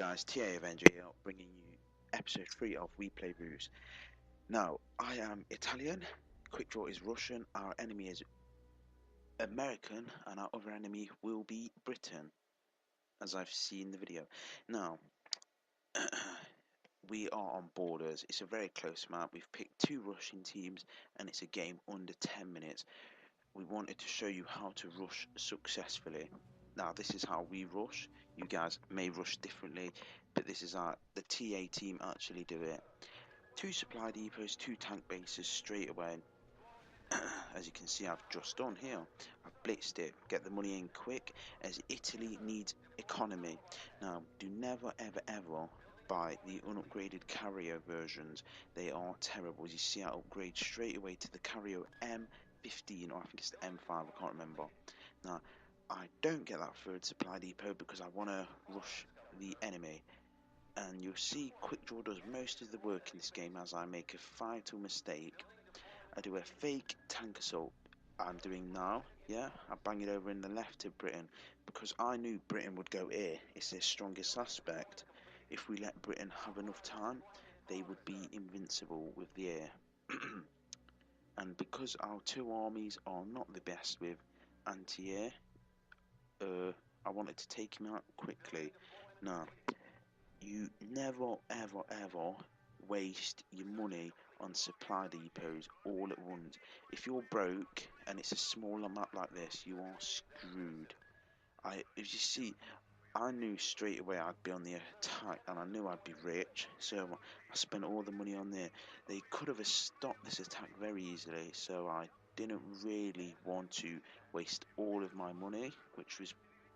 guys, TAAvenger here, bringing you episode 3 of We Play Ruse. Now, I am Italian, Quick Draw is Russian, our enemy is American, and our other enemy will be Britain, as I've seen the video. Now, we are on borders. It's a very close map. We've picked 2 Russian teams, and it's a game under 10 minutes. We wanted to show you how to rush successfully. Now this is how we rush. You guys may rush differently, but this is how the TA team actually do it. 2 supply depots, 2 tank bases straight away. As you can see, I've just done here. I've blitzed it. Get the money in quick, as Italy needs economy. Now, do never ever buy the unupgraded Carrier versions. They are terrible. As you see, I upgrade straight away to the Carrier M15, or I think it's the M5, I can't remember. Now, I don't get that 3rd supply depot because I want to rush the enemy. And you'll see Quick Draw does most of the work in this game, as I make a vital mistake. I do a fake tank assault. I'm doing now, yeah, I bang it over in the left to Britain, because I knew Britain would go here. It's their strongest aspect. If we let Britain have enough time, they would be invincible with the air. And because our 2 armies are not the best with anti-air, I wanted to take him out quickly. Now, you never ever waste your money on supply depots all at once. If you're broke and it's a smaller map like this, you are screwed. As you see, I knew straight away I'd be on the attack, and I knew I'd be rich, so I spent all the money on there. They could have stopped this attack very easily, so I didn't really want to waste all of my money, which was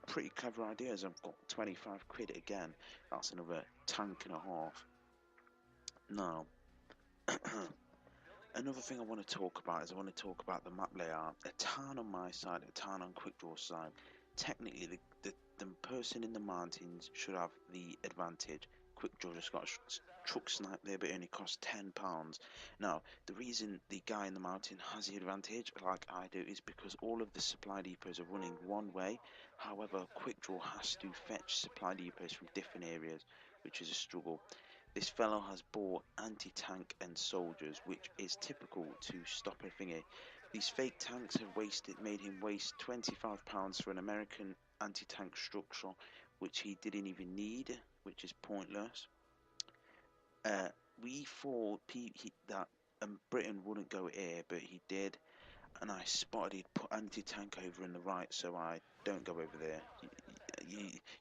pretty clever idea, as I've got 25 quid again. That's another tank and a half. Now, another thing I want to talk about is the map layout. A town on my side, a town on Quick Draw's side. Technically, the person in the mountains should have the advantage. Quick Draw just got a truck snipe there, but it only costs £10. Now, the reason the guy in the mountain has the advantage, like I do, is because all of the supply depots are running one way. However, Quick Draw has to fetch supply depots from different areas, which is a struggle. This fellow has bought anti-tank and soldiers, which is typical to stop a thingy. These fake tanks have made him waste £25 for an American anti-tank structure, which he didn't even need, which is pointless. We thought that Britain wouldn't go here, but he did, and I spotted he'd put anti-tank over in the right, so I don't go over there.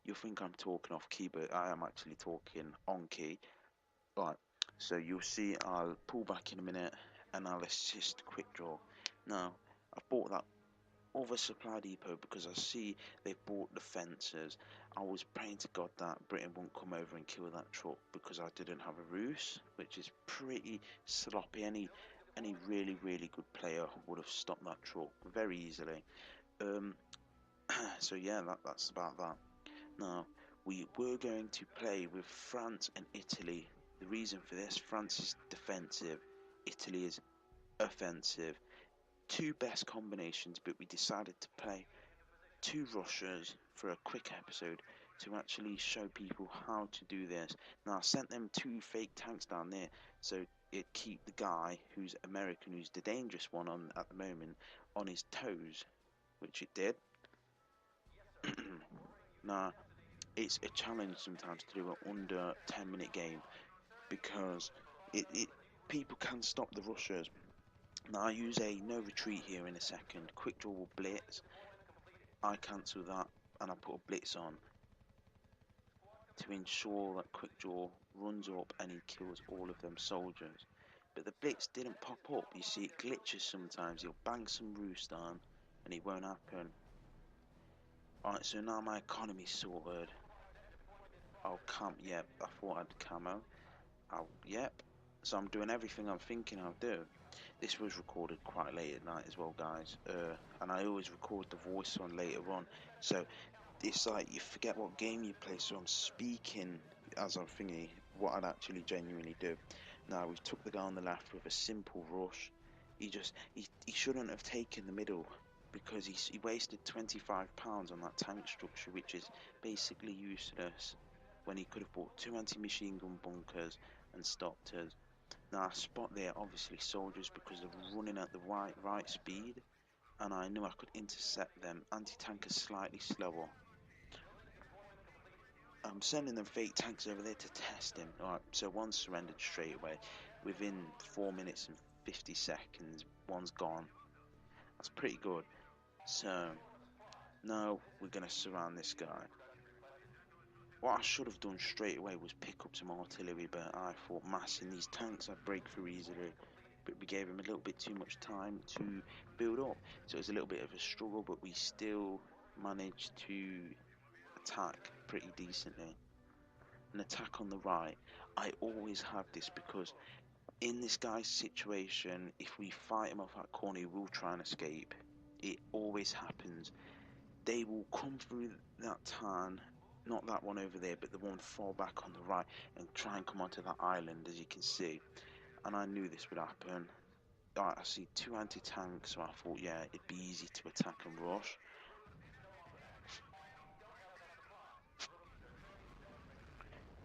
You'll think I'm talking off key, but I am actually talking on key. Right, so you'll see I'll pull back in a minute and I'll assist Quick Draw. Now, I've bought that other supply depot because I see they've bought the fences. I was praying to God that Britain won't come over and kill that truck, because I didn't have a Ruse, which is pretty sloppy. Any really good player would have stopped that truck very easily. So yeah, that's about that. Now, we were going to play with France and Italy. The reason for this: France is defensive, Italy is offensive. 2 best combinations, but we decided to play 2 Russias for a quick episode to actually show people how to do this. Now, I sent them 2 fake tanks down there, so it keep the guy who's American, who's the dangerous one at the moment, on his toes, which it did. Now, it's a challenge sometimes to do an under 10-minute game, because people can stop the rushers. Now, I use a no retreat here in a second. Quick Draw will blitz. I cancel that and I put a blitz on to ensure that Quick Draw runs up and he kills all of them soldiers. But the blitz didn't pop up. You see, it glitches sometimes. He'll bang some Ruse down and it won't happen. Alright, so now my economy's sorted. I'll camp. Yep, I thought I'd camo. Yep. So I'm doing everything I'm thinking I'll do. This was recorded quite late at night as well, guys. And I always record the voice on later on. So it's like you forget what game you play. So I'm speaking as I'm thinking what I'd actually genuinely do. Now, we took the guy on the left with a simple rush. He shouldn't have taken the middle, because he wasted £25 on that tank structure, which is basically useless. when he could have bought 2 anti-machine gun bunkers and stopped us. Now I spot there obviously soldiers because they're running at the right speed, and I knew I could intercept them. Anti-tank is slightly slower. I'm sending them fake tanks over there to test him. Alright, so one surrendered straight away. Within 4 minutes and 50 seconds, one's gone. That's pretty good. So, now we're going to surround this guy. What I should have done straight away was pick up some artillery, but I thought massing these tanks I'd break through easily. But we gave him a little bit too much time to build up. So it was a little bit of a struggle, but we still managed to attack pretty decently. An attack on the right. I always have this because in this guy's situation, if we fight him off that corner, he will try and escape. It always happens. They will come through that turn, not that one over there, but the one far back on the right, and try and come onto that island, as you can see. And I knew this would happen. I see 2 anti-tanks, so I thought, yeah, it'd be easy to attack and rush.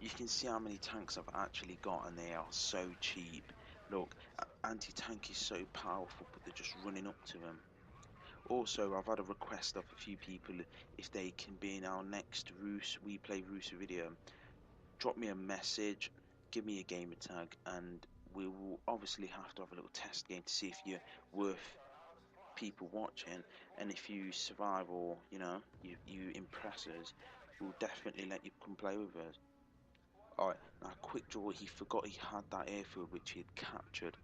You can see how many tanks I've actually got, and they are so cheap. Look, anti-tank is so powerful, but they're just running up to them. Also, I've had a request of a few people if they can be in our next Ruse, We Play Ruse video. Drop me a message, give me a gamer tag, and we will obviously have to have a little test game to see if you're worth people watching, and if you survive or you impress us, we'll definitely let you come play with us. Alright, now quick draw, he forgot he had that airfield which he had captured.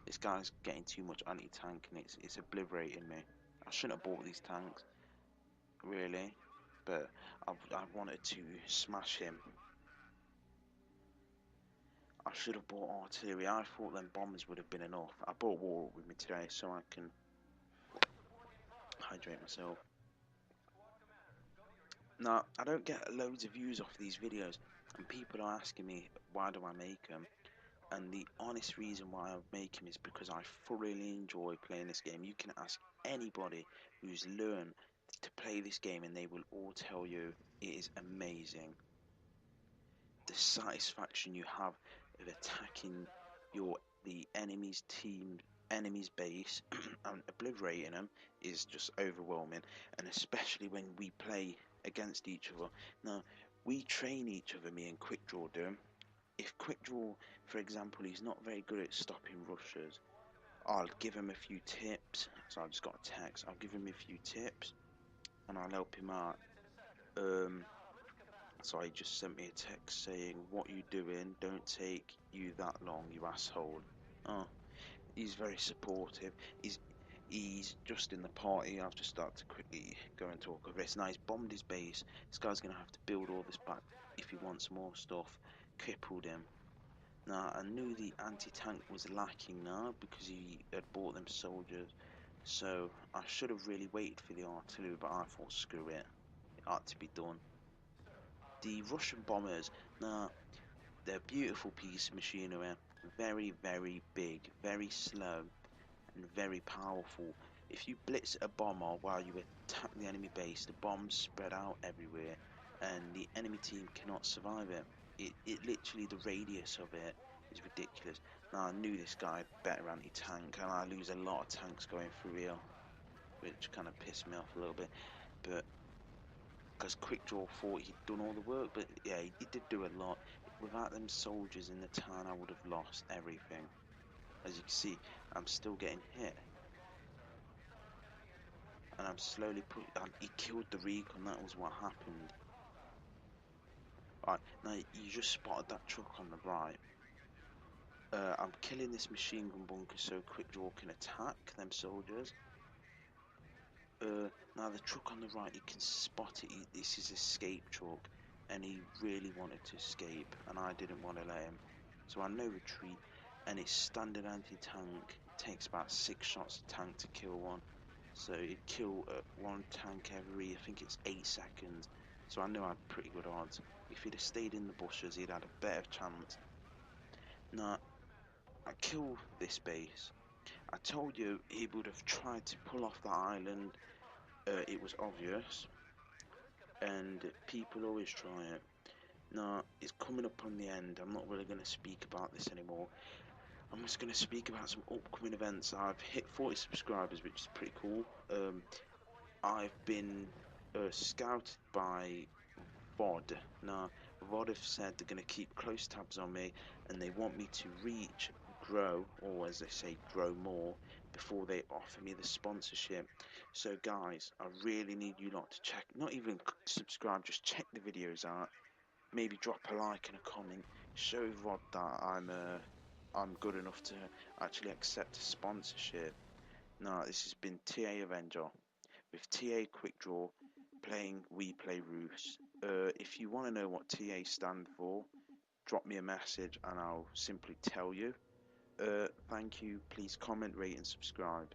This guy's getting too much anti-tank and it's obliterating me. I shouldn't have bought these tanks, really, but I wanted to smash him. I should have bought artillery. I thought them bombers would have been enough. I brought water with me today so I can hydrate myself. Now, I don't get loads of views off these videos, and people are asking me why do I make them, and the honest reason why I make them is because I thoroughly enjoy playing this game. You can ask anybody who's learned to play this game and they will all tell you it is amazing. The satisfaction you have of attacking the enemy's base and obliterating them is just overwhelming, and especially when we play against each other. Now we train each other, me and Quick Draw do. If Quick Draw, for example, he's not very good at stopping rushers, I'll give him a few tips. So I've just got a text, I'll give him a few tips and I'll help him out. So he just sent me a text saying, "What you doing? Don't take you that long, you asshole." Oh, he's very supportive. He's just in the party. I've just started to quickly go and talk of this. Now he's bombed his base. This guy's gonna have to build all this back if he wants more stuff. Crippled him. Now I knew the anti-tank was lacking now because he had bought them soldiers. So I should have really waited for the artillery, but I thought screw it. It had to be done. The Russian bombers, now, they're a beautiful piece of machinery, very, very big, very slow, and very powerful. If you blitz a bomber while you attack the enemy base, the bombs spread out everywhere, and the enemy team cannot survive it. It literally, the radius of it is ridiculous. Now, I knew this guy had better anti-tank, and I lose a lot of tanks going through here, which kind of pissed me off a little bit, but because Quick Draw thought he'd done all the work, but yeah, he did do a lot. Without them soldiers in the town, I would have lost everything. As you can see, I'm still getting hit. And I'm slowly he killed the recon, that was what happened. Right, now you just spotted that truck on the right. I'm killing this machine gun bunker so Quick Draw can attack them soldiers. Now the truck on the right, you can spot it. This is escape truck, and he really wanted to escape, and I didn't want to let him. So I no retreat, and it's standard anti-tank. It takes about 6 shots a tank to kill one. So he'd kill one tank every, I think it's 8 seconds. So I knew I had pretty good odds. If he'd have stayed in the bushes, he'd had a better chance. Now, I killed this base. I told you he would have tried to pull off the island. It was obvious, and people always try it. Now, it's coming up on the end. I'm not really going to speak about this anymore. I'm just going to speak about some upcoming events. I've hit 40 subscribers, which is pretty cool. I've been scouted by VOD. Now, VOD have said they're going to keep close tabs on me, and they want me to reach, grow, or as they say, grow more before they offer me the sponsorship. So, guys, I really need you lot to check, not even subscribe, just check the videos out. Maybe drop a like and a comment. Show VOD that I'm good enough to actually accept a sponsorship. Now, this has been TAAvenger with TA Quick Draw playing We Play Ruse. If you want to know what TA stand for, drop me a message and I'll simply tell you. Thank you. Please comment, rate, and subscribe.